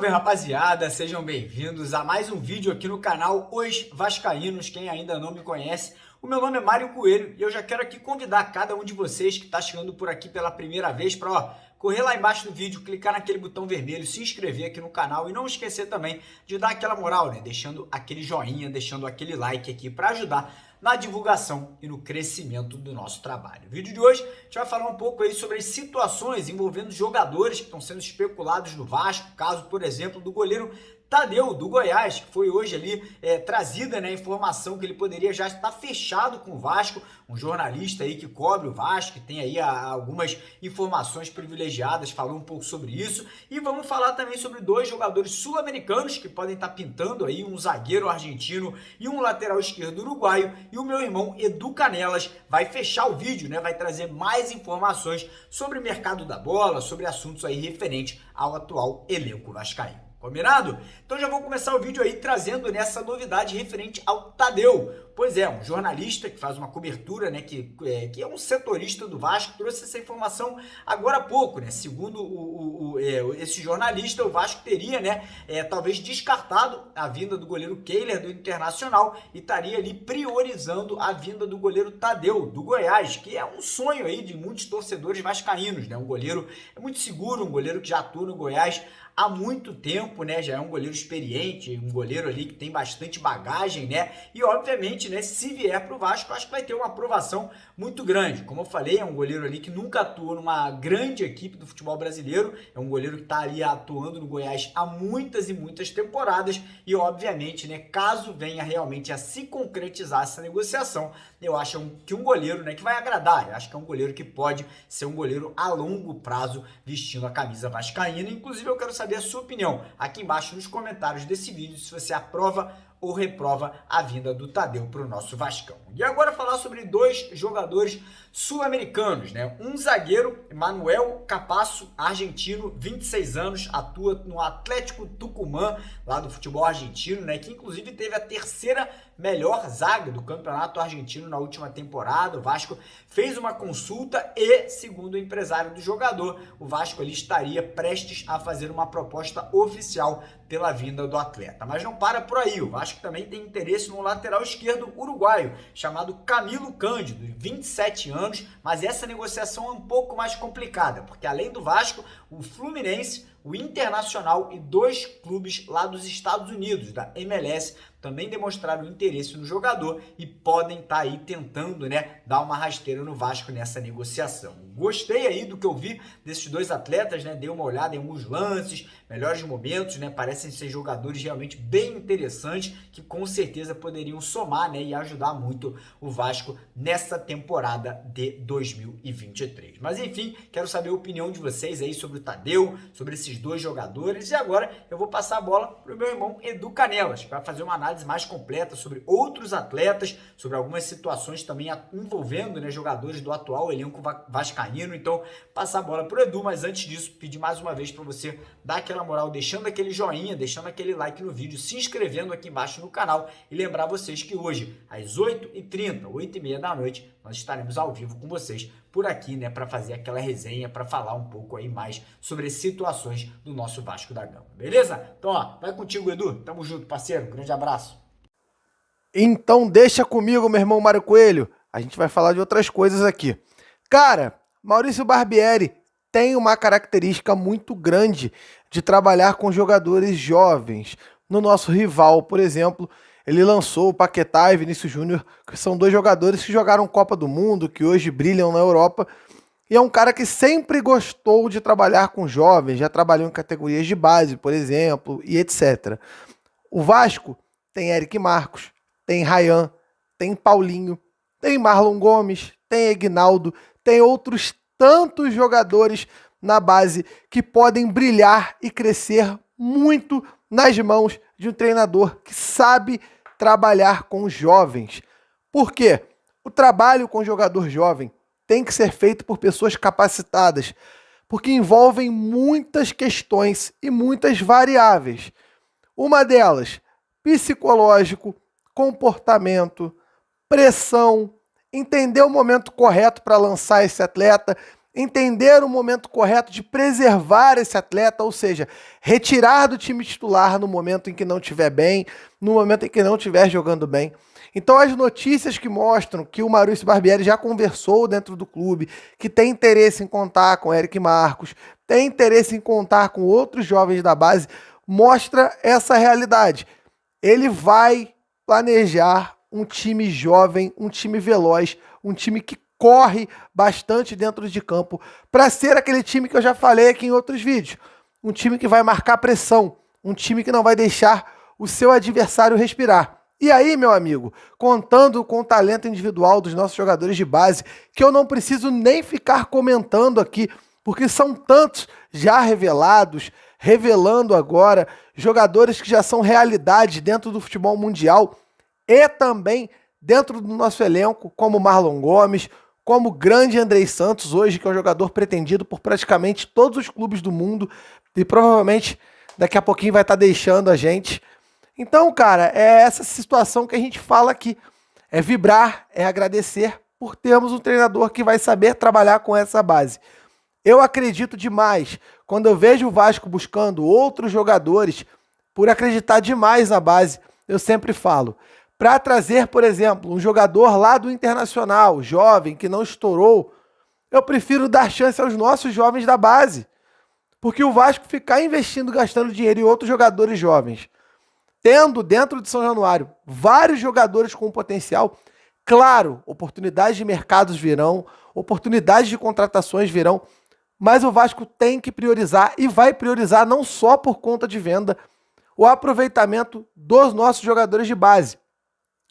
Salve, rapaziada, sejam bem-vindos a mais um vídeo aqui no canal Os Vascaínos. Quem ainda não me conhece, o meu nome é Mário Coelho e eu já quero aqui convidar cada um de vocês que está chegando por aqui pela primeira vez para correr lá embaixo do vídeo, clicar naquele botão vermelho, se inscrever aqui no canal e não esquecer também de dar aquela moral, né? Deixando aquele joinha, deixando aquele like aqui para ajudar na divulgação e no crescimento do nosso trabalho. No vídeo de hoje, a gente vai falar um pouco aí sobre as situações envolvendo jogadores que estão sendo especulados no Vasco, caso, por exemplo, do goleiro Tadeu, do Goiás, que foi hoje ali trazida, né, a informação que ele poderia já estar fechado com o Vasco, um jornalista aí que cobre o Vasco, que tem aí algumas informações privilegiadas, falou um pouco sobre isso, e vamos falar também sobre dois jogadores sul-americanos que podem estar pintando aí, um zagueiro argentino e um lateral esquerdo uruguaio, e o meu irmão Edu Canelas vai fechar o vídeo, né, vai trazer mais informações sobre o mercado da bola, sobre assuntos aí referentes ao atual elenco vascaíno. Combinado? Então já vou começar o vídeo aí trazendo nessa novidade referente ao Tadeu. Pois é, um jornalista que faz uma cobertura, né, que é um setorista do Vasco, trouxe essa informação agora há pouco, né? Segundo esse jornalista, o Vasco teria, né, talvez descartado a vinda do goleiro Kehler do Internacional e estaria ali priorizando a vinda do goleiro Tadeu, do Goiás, que é um sonho aí de muitos torcedores vascaínos, né? Um goleiro muito seguro, um goleiro que já atua no Goiás há muito tempo, né? Já é um goleiro experiente, um goleiro ali que tem bastante bagagem, né? E obviamente, né, se vier para o Vasco, acho que vai ter uma aprovação muito grande. Como eu falei, é um goleiro ali que nunca atuou numa grande equipe do futebol brasileiro, é um goleiro que está ali atuando no Goiás há muitas e muitas temporadas e obviamente, né, caso venha realmente a se concretizar essa negociação, eu acho que um goleiro, né, que vai agradar, eu acho que é um goleiro que pode ser um goleiro a longo prazo vestindo a camisa vascaína. Inclusive eu quero saber a sua opinião aqui embaixo nos comentários desse vídeo, se você aprova ou reprova a vinda do Tadeu para o nosso Vascão. E agora falar sobre dois jogadores sul-americanos, né? Um zagueiro, Manuel Capasso, argentino, 26 anos, atua no Atlético Tucumã, lá do futebol argentino, né? Que inclusive teve a terceira melhor zaga do campeonato argentino na última temporada. O Vasco fez uma consulta e, segundo o empresário do jogador, o Vasco ali estaria prestes a fazer uma proposta oficial pela vinda do atleta. Mas não para por aí, o Vasco também tem interesse no lateral esquerdo uruguaio, chamado Camilo Cândido, de 27 anos, mas essa negociação é um pouco mais complicada, porque além do Vasco, o Fluminense, o Internacional e dois clubes lá dos Estados Unidos, da MLS, também demonstraram interesse no jogador e podem estar aí tentando, né, dar uma rasteira no Vasco nessa negociação. Gostei aí do que eu vi desses dois atletas, né, dei uma olhada em alguns lances, melhores momentos, né, parecem ser jogadores realmente bem interessantes que com certeza poderiam somar, né, e ajudar muito o Vasco nessa temporada de 2023. Mas enfim, quero saber a opinião de vocês aí sobre o Tadeu, sobre esses dois jogadores, e agora eu vou passar a bola para o meu irmão Edu Canelas, que vai fazer uma análise mais completa sobre outros atletas, sobre algumas situações também envolvendo, né, jogadores do atual elenco vascaíno. Então, passar a bola para o Edu, mas antes disso, pedir mais uma vez para você dar aquela moral, deixando aquele joinha, deixando aquele like no vídeo, se inscrevendo aqui embaixo no canal e lembrar vocês que hoje, às 8h30, 8h30 da noite, nós estaremos ao vivo com vocês por aqui, né, para fazer aquela resenha, para falar um pouco aí mais sobre as situações do nosso Vasco da Gama, beleza? Então, ó, vai contigo, Edu. Tamo junto, parceiro. Grande abraço. Então deixa comigo, meu irmão Mário Coelho. A gente vai falar de outras coisas aqui. Cara, Maurício Barbieri tem uma característica muito grande de trabalhar com jogadores jovens. No nosso rival, por exemplo, ele lançou o Paquetá e Vinícius Júnior, que são dois jogadores que jogaram Copa do Mundo, que hoje brilham na Europa. E é um cara que sempre gostou de trabalhar com jovens, já trabalhou em categorias de base, por exemplo, e etc. O Vasco tem Eric Marcos, tem Ryan, tem Paulinho, tem Marlon Gomes, tem Aguinaldo, tem outros tantos jogadores na base que podem brilhar e crescer muito nas mãos de um treinador que sabe trabalhar com jovens. Por quê? O trabalho com jogador jovem tem que ser feito por pessoas capacitadas, porque envolvem muitas questões e muitas variáveis. Uma delas, psicológico, comportamento, pressão, entender o momento correto para lançar esse atleta, entender o momento correto de preservar esse atleta, ou seja, retirar do time titular no momento em que não estiver bem, no momento em que não estiver jogando bem. Então as notícias que mostram que o Maurício Barbieri já conversou dentro do clube, que tem interesse em contar com Eric Marcos, tem interesse em contar com outros jovens da base, mostra essa realidade. Ele vai planejar um time jovem, um time veloz, um time que corre bastante dentro de campo, para ser aquele time que eu já falei aqui em outros vídeos. Um time que vai marcar pressão, um time que não vai deixar o seu adversário respirar. E aí, meu amigo, contando com o talento individual dos nossos jogadores de base, que eu não preciso nem ficar comentando aqui, porque são tantos já revelados, revelando agora, jogadores que já são realidade dentro do futebol mundial e também dentro do nosso elenco, como Marlon Gomes, como o grande Andrei Santos hoje, que é um jogador pretendido por praticamente todos os clubes do mundo e provavelmente daqui a pouquinho vai estar deixando a gente. Então, cara, é essa situação que a gente fala aqui. É vibrar, é agradecer por termos um treinador que vai saber trabalhar com essa base. Eu acredito demais, quando eu vejo o Vasco buscando outros jogadores, por acreditar demais na base, eu sempre falo, para trazer, por exemplo, um jogador lá do Internacional, jovem, que não estourou, eu prefiro dar chance aos nossos jovens da base. Porque o Vasco ficar investindo, gastando dinheiro em outros jogadores jovens, tendo dentro de São Januário vários jogadores com potencial, claro, oportunidades de mercados virão, oportunidades de contratações virão, mas o Vasco tem que priorizar e vai priorizar não só por conta de venda, o aproveitamento dos nossos jogadores de base.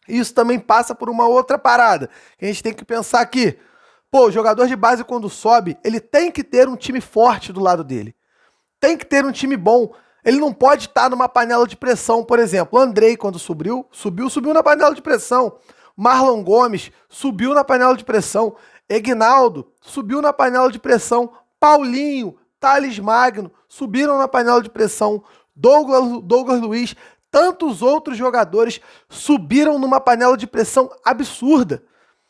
Isso também passa por uma outra parada, que a gente tem que pensar aqui. Pô, o jogador de base quando sobe, ele tem que ter um time forte do lado dele. Tem que ter um time bom. Ele não pode estar numa panela de pressão, por exemplo. O Andrei, quando subiu na panela de pressão. Marlon Gomes subiu na panela de pressão. Egnaldo subiu na panela de pressão. Paulinho, Thales Magno subiram na panela de pressão. Douglas Luiz, tantos outros jogadores subiram numa panela de pressão absurda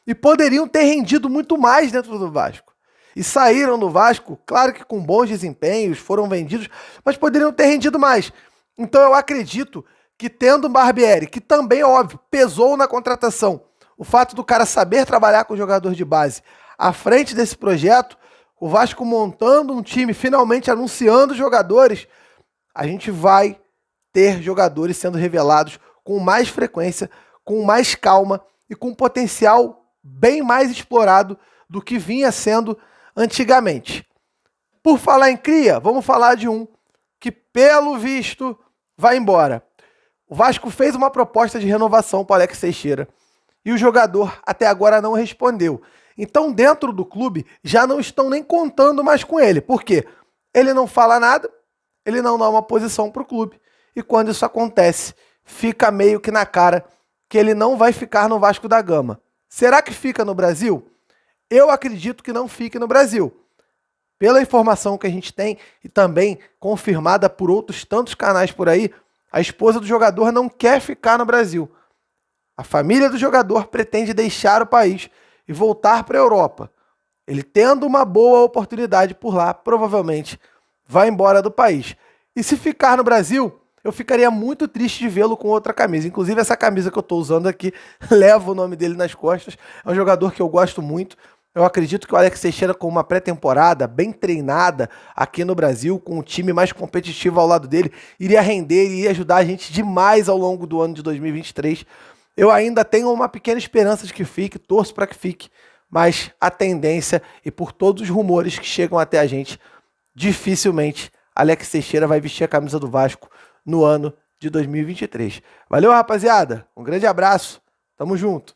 e poderiam ter rendido muito mais dentro do Vasco. E saíram do Vasco, claro que com bons desempenhos, foram vendidos, mas poderiam ter rendido mais. Então eu acredito que tendo o Barbieri, que também, óbvio, pesou na contratação, o fato do cara saber trabalhar com o jogador de base à frente desse projeto, o Vasco montando um time, finalmente anunciando jogadores, a gente vai ter jogadores sendo revelados com mais frequência, com mais calma e com potencial bem mais explorado do que vinha sendo antigamente. Por falar em cria, vamos falar de um que, pelo visto, vai embora. O Vasco fez uma proposta de renovação para o Alex Teixeira e o jogador até agora não respondeu. Então, dentro do clube, já não estão nem contando mais com ele. Por quê? Ele não fala nada, ele não dá uma posição para o clube. E quando isso acontece, fica meio que na cara que ele não vai ficar no Vasco da Gama. Será que fica no Brasil? Eu acredito que não fique no Brasil. Pela informação que a gente tem e também confirmada por outros tantos canais por aí, a esposa do jogador não quer ficar no Brasil. A família do jogador pretende deixar o país e voltar para a Europa. Ele tendo uma boa oportunidade por lá, provavelmente vai embora do país. E se ficar no Brasil, eu ficaria muito triste de vê-lo com outra camisa. Inclusive essa camisa que eu estou usando aqui leva o nome dele nas costas. É um jogador que eu gosto muito. Eu acredito que o Alex Teixeira, com uma pré-temporada bem treinada aqui no Brasil, com um time mais competitivo ao lado dele, iria render e iria ajudar a gente demais ao longo do ano de 2023. Eu ainda tenho uma pequena esperança de que fique, torço para que fique, mas a tendência e por todos os rumores que chegam até a gente, dificilmente Alex Teixeira vai vestir a camisa do Vasco no ano de 2023. Valeu, rapaziada. Um grande abraço. Tamo junto.